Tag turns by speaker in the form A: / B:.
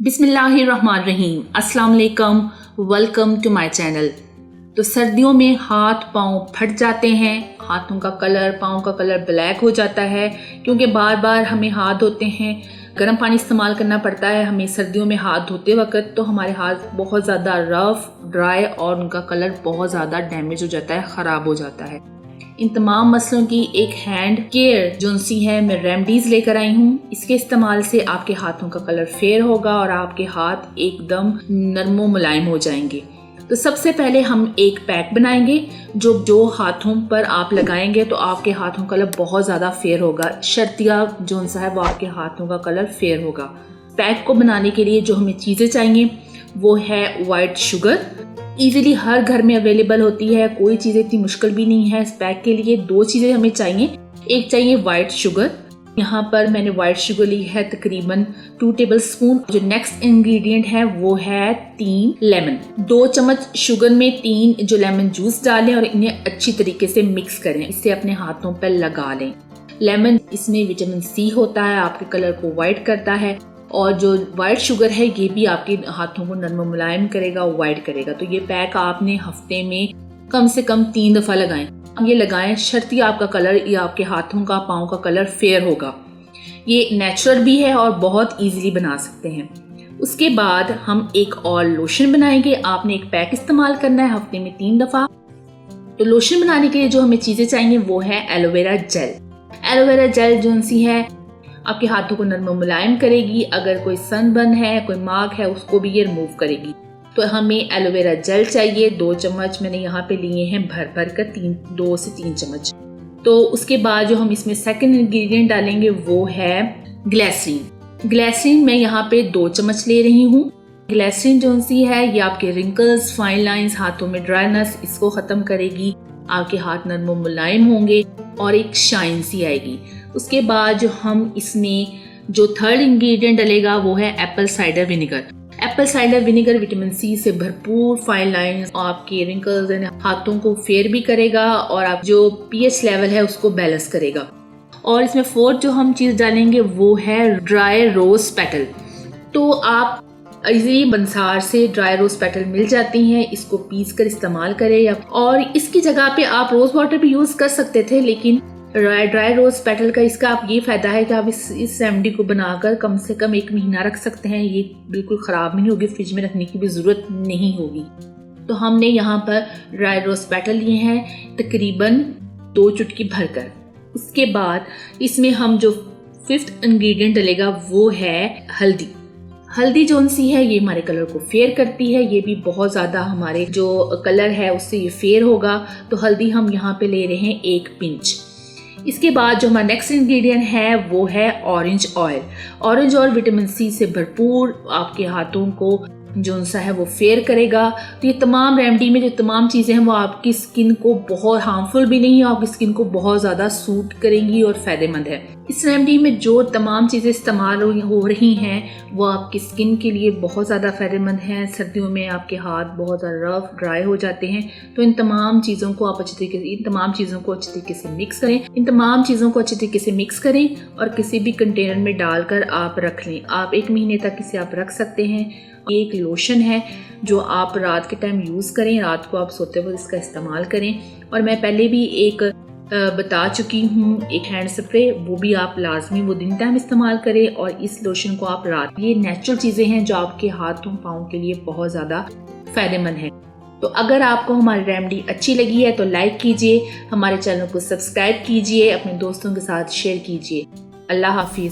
A: बिस्मिल्लाहिर्रहमानिर्रहीम, अस्सलाम वालेकुम, वेलकम टू माय चैनल। तो सर्दियों में हाथ पाँव फट जाते हैं, हाथों का कलर, पाँव का कलर ब्लैक हो जाता है क्योंकि बार बार हमें हाथ धोते हैं, गर्म पानी इस्तेमाल करना पड़ता है हमें सर्दियों में हाथ धोते वक्त। तो हमारे हाथ बहुत ज़्यादा रफ, ड्राई और उनका कलर बहुत ज़्यादा डैमेज हो जाता है, ख़राब हो जाता है। इन तमाम मसलों की एक हैंड केयर जो सी है मैं रेमडीज़ लेकर आई हूँ। इसके इस्तेमाल से आपके हाथों का कलर फेयर होगा और आपके हाथ एकदम नरम मुलायम हो जाएंगे। तो सबसे पहले हम एक पैक बनाएंगे जो हाथों पर आप लगाएंगे तो आपके हाथों का कलर बहुत ज़्यादा फेयर होगा। शर्तिया जो सा है वो आपके हाथों का कलर फेयर होगा। पैक को बनाने के लिए जो हमें चीज़ें चाहिए वो है वाइट शुगर, इजीली हर घर में अवेलेबल होती है, कोई चीज़ इतनी मुश्किल भी नहीं है। इस पैक के लिए दो चीज़ें हमें चाहिए। एक चाहिए वाइट शुगर, यहाँ पर मैंने वाइट शुगर ली है तकरीबन 2 टेबल स्पून। जो नेक्स्ट इंग्रेडिएंट है वो है 3 लेमन। 2 चम्मच शुगर में 3 जो लेमन जूस डालें और इन्हें अच्छी तरीके से मिक्स करें, इसे अपने हाथों पर लगा लें। लेमन इसमें विटामिन सी होता है, आपके कलर को वाइट करता है और जो वाइट शुगर है ये भी आपके हाथों को नरम मुलायम करेगा, वाइट करेगा। तो ये पैक आपने हफ्ते में कम से कम 3 दफ़ा लगाएं। ये लगाएं शर्ती आपका कलर या आपके हाथों का, पाँव का कलर फेयर होगा। ये नेचुरल भी है और बहुत इजीली बना सकते हैं। उसके बाद हम एक और लोशन बनाएंगे। आपने एक पैक इस्तेमाल करना है हफ्ते में 3 दफ़ा। तो लोशन बनाने के लिए जो हमें चीज़ें चाहिए वो है एलोवेरा जेल। एलोवेरा जेल जो सी है आपके हाथों को नरम मुलायम करेगी, अगर कोई सनबर्न है, कोई मार्क है, उसको भी ये रिमूव करेगी। तो हमें एलोवेरा जेल चाहिए 2 चम्मच, मैंने यहाँ पे लिए हैं भर भर कर 2 से 3 चम्मच। तो उसके बाद जो हम इसमें सेकंड इंग्रेडिएंट डालेंगे वो है ग्लिसरीन। ग्लिसरीन मैं यहाँ पे 2 चम्मच ले रही हूँ। ग्लिसरीन जो सी है ये आपके रिंकल्स, फाइन लाइंस, हाथों में ड्राइनेस इसको ख़त्म करेगी, आपके हाथ नरम मुलायम होंगे और एक शाइन सी आएगी। उसके बाद जो हम इसमें जो थर्ड इंग्रेडिएंट डलेगा वो है apple cider vinegar. Apple cider vinegar vitamin C से भरपूर, फाइन लाइंस, आपके रिंकल्स हाथों को फेयर भी करेगा और आप जो पीएच लेवल है उसको बैलेंस करेगा। और इसमें फोर्थ जो हम चीज़ डालेंगे वो है ड्राई रोज पेटल। तो आप इजीली बंसार से ड्राई रोज पेटल मिल जाती हैं, इसको पीस कर इस्तेमाल करें। और इसकी जगह पे आप रोज वाटर भी यूज़ कर सकते थे, लेकिन ड्राई रोज पेटल का इसका आप ये फ़ायदा है कि आप इस रेमेडी को बनाकर कम से कम 1 महीना रख सकते हैं। ये बिल्कुल ख़राब नहीं होगी, फ्रिज में रखने की भी ज़रूरत नहीं होगी। तो हमने यहाँ पर ड्राई रोज पेटल लिए हैं तकरीबन 2 चुटकी भरकर। उसके बाद इसमें हम जो 5th इंग्रेडिएंट डलेगा वो है हल्दी। हल्दी जो सी है ये हमारे कलर को फेयर करती है, ये भी बहुत ज़्यादा हमारे जो कलर है उससे ये फेयर होगा। तो हल्दी हम यहाँ पे ले रहे हैं 1 पिंच। इसके बाद जो हमारा नेक्स्ट इंग्रेडिएंट है वो है orange oil. Orange oil vitamin C से भरपूर, आपके हाथों को जो सा है वो फेयर करेगा। तो ये तमाम रेमेडी में जो तमाम चीज़ें हैं वो आपकी स्किन को बहुत हार्मफुल भी नहीं है, आपकी स्किन को बहुत ज़्यादा सूट करेंगी और फ़ायदेमंद है। इस रेमेडी में जो तमाम चीज़ें इस्तेमाल हो रही हैं वो आपकी स्किन के लिए बहुत ज़्यादा फ़ायदेमंद हैं। सर्दियों में आपके हाथ बहुत ज़्यादा रफ, ड्राई हो जाते हैं। तो इन तमाम चीज़ों को आप अच्छी तरीके से मिक्स करें। इन तमाम चीज़ों को अच्छी तरीके से मिक्स करें और किसी भी कंटेनर में डालकर आप रख लें। आप 1 महीने तक इसे आप रख सकते हैं। ये एक लोशन है जो आप रात के टाइम यूज़ करें, रात को आप सोते वक्त इसका इस्तेमाल करें। और मैं पहले भी एक बता चुकी हूँ, एक हैंड स्प्रे, वो भी आप लाजमी वो दिन टाइम इस्तेमाल करें और इस लोशन को आप रात। ये नेचुरल चीज़ें हैं जो आपके हाथों पाँव के लिए बहुत ज़्यादा फ़ायदेमंद है। तो अगर आपको हमारी रेमेडी अच्छी लगी है तो लाइक कीजिए, हमारे चैनल को सब्सक्राइब कीजिए, अपने दोस्तों के साथ शेयर कीजिए। अल्लाह हाफिज़।